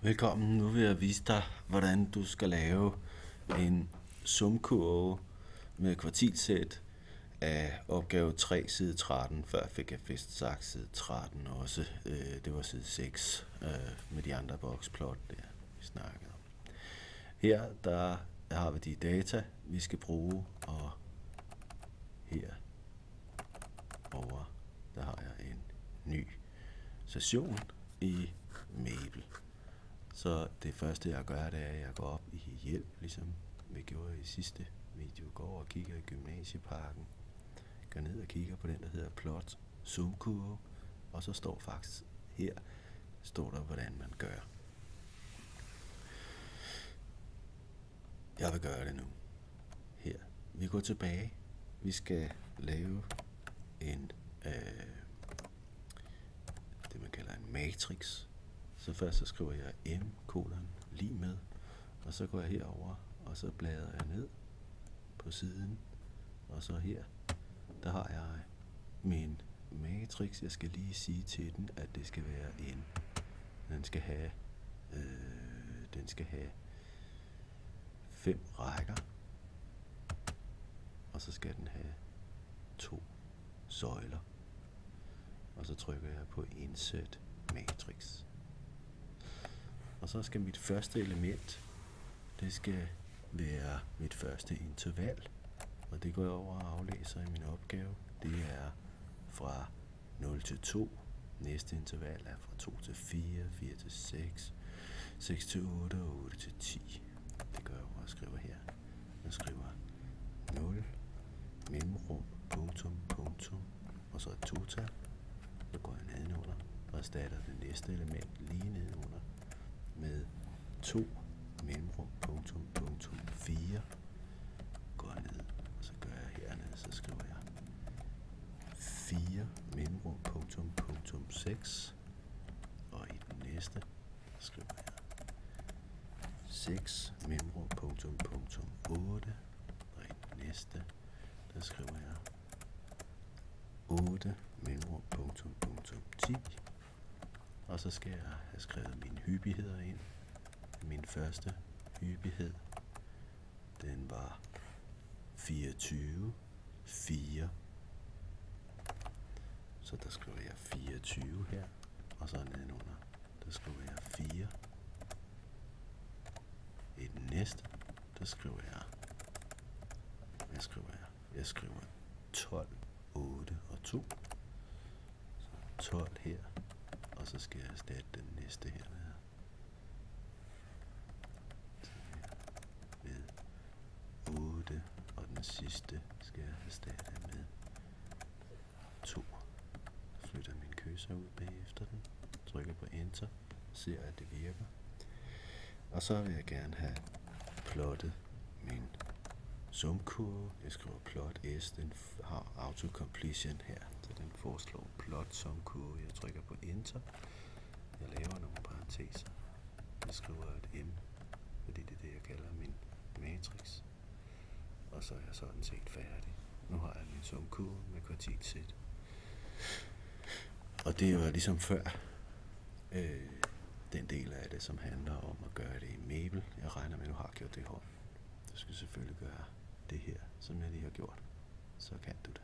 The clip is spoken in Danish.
Velkommen. Nu vil jeg vise dig, hvordan du skal lave en sumkurve med kvartilsæt af opgave 3, side 13. Før fik jeg vist sagt side 13 også. Det var side 6 med de andre boxplot der, vi snakkede om. Her der har vi de data, vi skal bruge, og her over, der har jeg en ny session i Maple. Så det første jeg gør, det er, at jeg går op i hjælp, ligesom vi gjorde i sidste video. Går og kigger i gymnasieparken. Går ned og kigger på den, der hedder plot sumkurve. Og så står faktisk her, står der, hvordan man gør. Jeg vil gøre det nu. Her. Vi går tilbage. Vi skal lave en, det man kalder en matrix. Så først så skriver jeg lig med, og så går jeg herover, og så bladrer jeg ned på siden, og så her, der har jeg min matrix. Jeg skal lige sige til den, at det skal være den skal have 5 rækker, og så skal den have 2 søjler, og så trykker jeg på Insert Matrix. Og så skal mit første element, det skal være mit første interval, og det går jeg over og aflæser i min opgave. Det er fra 0 til 2, næste interval er fra 2 til 4, 4 til 6, 6 til 8 og 8 til 10. Det gør jeg over og skriver her. Jeg skriver 0, mellemrum, punktum, punktum, og så et total. Så går jeg nedenunder og erstatter det næste element lige nedenunder med 2 mellemrum punktum punktum 4. Går jeg ned, og så gør jeg hernede, så skriver jeg 4 mellemrum punktum punktum 6, og i den næste skriver jeg 6 mellemrum punktum punktum 8, og i den næste der skriver jeg 8 mellemrum punktum punktum 10. Og så skal jeg have skrevet mine hyppigheder ind. Min første hyppighed, den var 24, 4. Så der skriver jeg 24 her, og så nedenunder, der skriver jeg 4. I den næste, der skriver jeg skriver 12, 8 og 2. Så 12 her. Og så skal jeg erstatte den næste her med 8, og den sidste skal jeg erstatte med 2. Flytter min cursor ud bagefter den, trykker på enter, ser at det virker. Og så vil jeg gerne have plottet min sumkurve. Jeg skriver plot S, den har autocompletion her, så den foreslår plot sumkurve. Jeg trykker på enter. Jeg laver nogle parenteser. Jeg skriver et M, fordi det er det, jeg kalder min matrix. Og så er jeg sådan set færdig. Nu har jeg min sumkurve med kvartilsæt. Og det er jo ligesom før den del af det, som handler om at gøre det i Maple. Jeg regner med, at du har gjort det i hånd. Du skal selvfølgelig gøre det her, som jeg lige har gjort. Så kan du det.